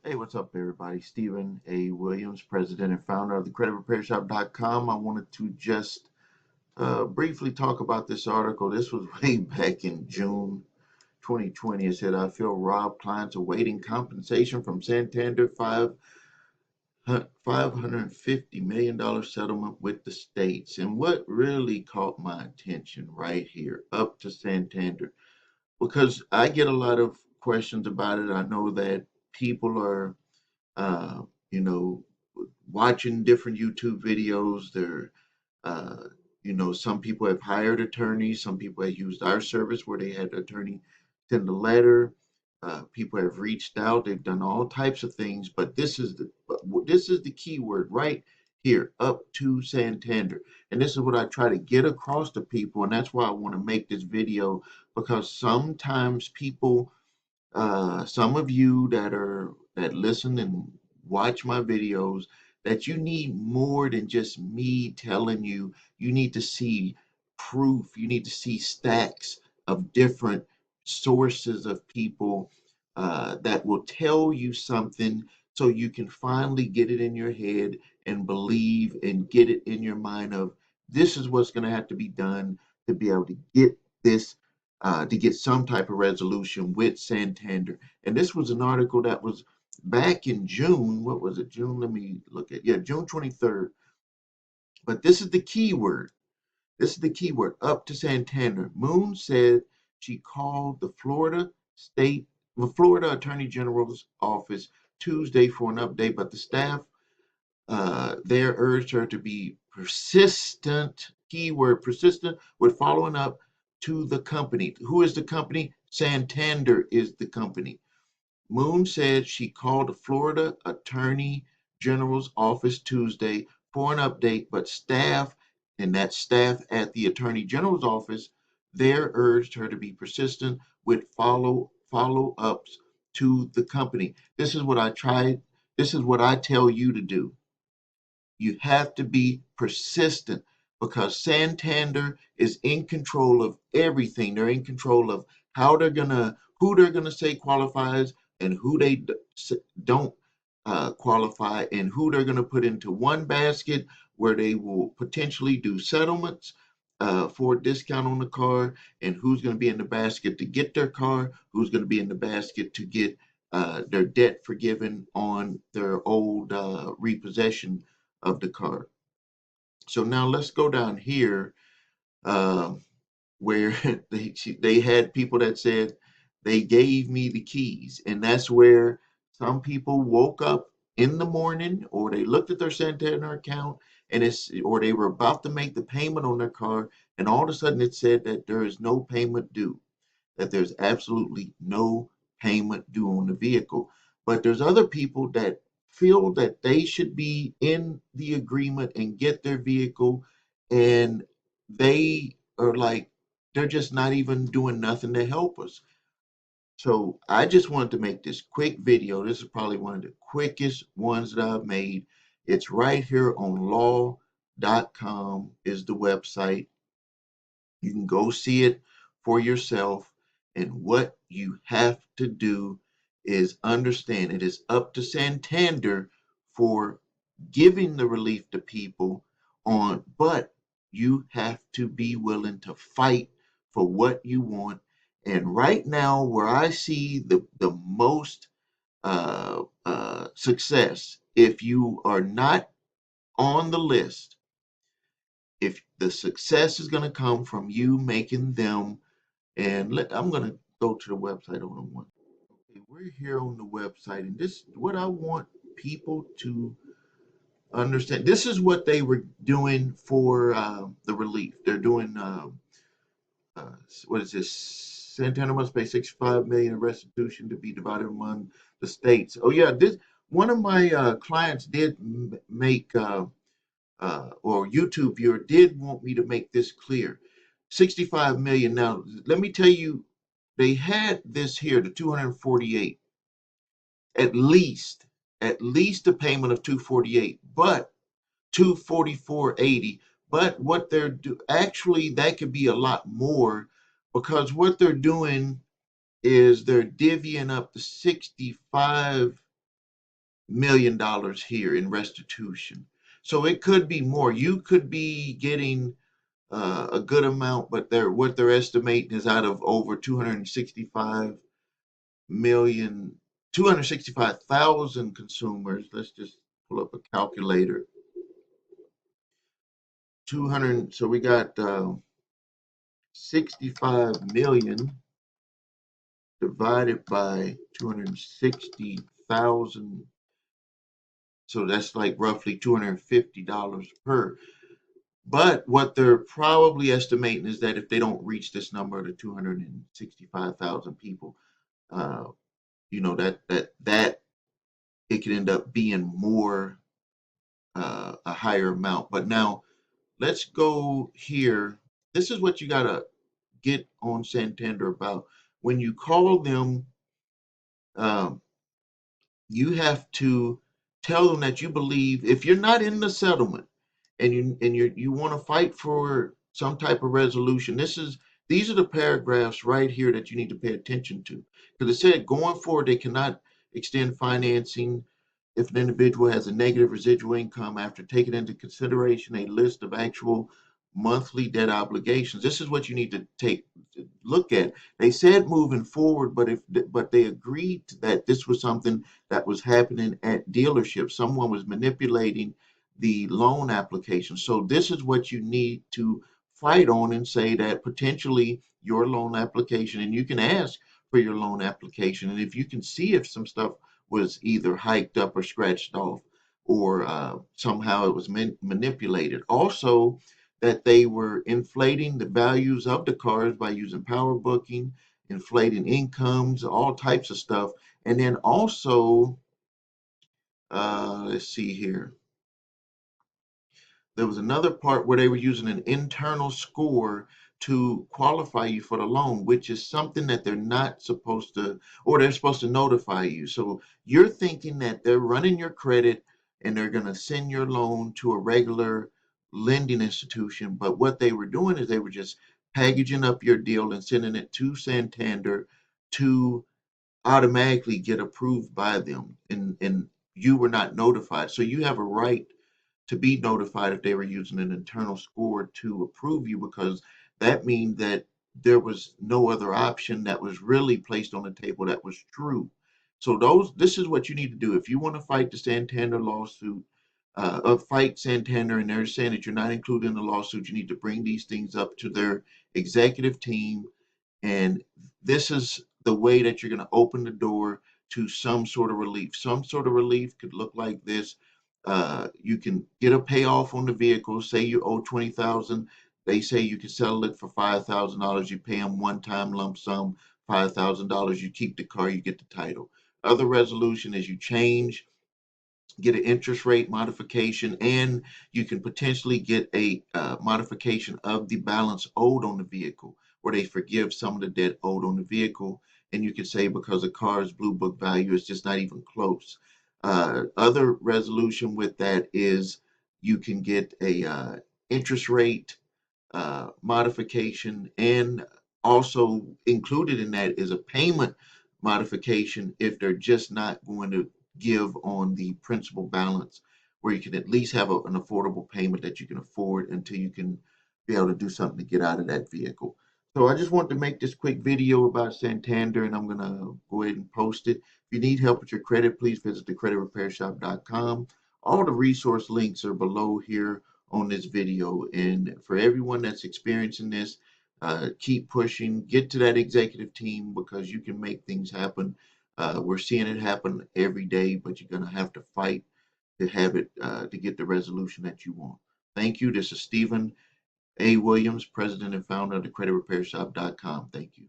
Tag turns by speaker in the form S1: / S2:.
S1: Hey, what's up, everybody? Stephen A. Williams, president and founder of the creditrepairshop.com. I wanted to just briefly talk about this article. This was way back in June 2020. It said, I feel robbed clients awaiting compensation from Santander $550 million settlement with the states. And what really caught my attention right here, up to Santander, because I get a lot of questions about it. I know that people are uh, you know, watching different YouTube videos. Uh, some people have hired attorneys. Some people have used our service where they had the attorney send a letter. People have reached out. They've done all types of things, but this is the key word right here, up to Santander. And this is what I try to get across to people, and that's why I want to make this video because sometimes people some of you that listen and watch my videos, that you need more than just me telling you. You need to see proof. You need to see stacks of different sources of people that will tell you something so you can finally get it in your head and believe and get it in your mind of this is what's going to have to be done to be able to get this to get some type of resolution with Santander. And this was an article that was back in June. What was it? June? Let me look at. Yeah, June 23rd. But this is the key word. This is the key word. Up to Santander. Moon said she called the Florida Attorney General's office Tuesday for an update, but the staff there urged her to be persistent, keyword persistent, with following up to the company. Who is the company? Santander is the company. Moon said she called the Florida Attorney General's office Tuesday for an update, but staff, and that staff at the Attorney General's office, there urged her to be persistent with follow-ups to the company. This is what I tried. This is what I tell you to do. You have to be persistent because Santander is in control of everything. They're in control of who they're gonna say qualifies and who they don't qualify, and who they're gonna put into one basket where they will potentially do settlements for a discount on the car, and who's gonna be in the basket to get their car, who's gonna be in the basket to get their debt forgiven on their old repossession of the car. So now let's go down here uh, where they had people that said they gave me the keys, and that's where some people woke up in the morning, or they looked at their Santander account, and or they were about to make the payment on their car, and all of a sudden it said that there is no payment due, that there's absolutely no payment due on the vehicle. But there's other people that feel that they should be in the agreement and get their vehicle, and they are like, they're just not even doing nothing to help us. So I just wanted to make this quick video. This is probably one of the quickest ones that I've made. It's right here on law.com is the website. You can go see it for yourself. And what you have to do is understand it is up to Santander for giving the relief to people but you have to be willing to fight for what you want. And right now, where I see the most success, if you are not on the list, if the success is going to come from you making them, I'm going to go to the website on one. Okay, we're here on the website, and this what I want people to understand. This is what they were doing for the relief. They're doing what is this? Santana must pay 65 million in restitution to be divided among the states. Oh yeah, this one of my clients did make or YouTube viewer did want me to make this clear. 65 million. Now, let me tell you, they had this here, the 248, at least, a payment of 248, but 244.80. But what they're actually, that could be a lot more, because what they're doing is they're divvying up the 65 million here in restitution. So it could be more. You could be getting a good amount, but what they're estimating is out of over 265,000 consumers. Let's just pull up a calculator. 200. So we got 65 million divided by 260,000. So that's like roughly $250 per. But what they're probably estimating is that if they don't reach this number to 265,000 people, uh, that it could end up being more, a higher amount. But now let's go here. This is what you gotta get on Santander about. When you call them, um, you have to tell them that you believe if you're not in the settlement and you want to fight for some type of resolution. These are the paragraphs right here that you need to pay attention to, because it said going forward they cannot extend financing if an individual has a negative residual income after taking into consideration a list of actual monthly debt obligations. This is what you need to look at. They said moving forward, but they agreed that this was something that was happening at dealerships. Someone was manipulating the loan application. So this is what you need to fight on and say that potentially your loan application, and you can ask for your loan application, and if you can see if some stuff was either hiked up or scratched off, or somehow it was manipulated. Also, that they were inflating the values of the cars by using power booking, inflating incomes, all types of stuff. And then also, let's see here. There was another part where they were using an internal score to qualify you for the loan, which is something that they're not supposed to, or they're supposed to notify you. So you're thinking that they're running your credit and they're going to send your loan to a regular lending institution. But what they were doing is they were just packaging up your deal and sending it to Santander to automatically get approved by them. And you were not notified. So you have a right to be notified if they were using an internal score to approve you, because that means that there was no other option that was really placed on the table that was true. So this is what you need to do if you want to fight the Santander lawsuit, fight Santander, and they're saying that you're not included in the lawsuit. You need to bring these things up to their executive team, and this is the way that you're going to open the door to some sort of relief. Some sort of relief could look like this. You can get a payoff on the vehicle. Say you owe 20,000. They say you can settle it for $5,000. You pay them one time lump sum, $5,000. You keep the car, you get the title. Other resolution is you change, get an interest rate modification, and you can potentially get a modification of the balance owed on the vehicle, where they forgive some of the debt owed on the vehicle. And you can say because the car's blue book value is just not even close. Other resolution with that is you can get a interest rate modification, and also included in that is a payment modification if they're just not going to give on the principal balance, where you can at least have an affordable payment that you can afford until you can be able to do something to get out of that vehicle. So I just wanted to make this quick video about Santander, and I'm going to go ahead and post it. If you need help with your credit, please visit thecreditrepairshop.com. All the resource links are below here on this video. And for everyone that's experiencing this, keep pushing, get to that executive team, because you can make things happen. We're seeing it happen every day, but you're going to have to fight to have it, to get the resolution that you want. Thank you. This is Stephen A. Williams, President and founder of thecreditrepairshop.com. Thank you.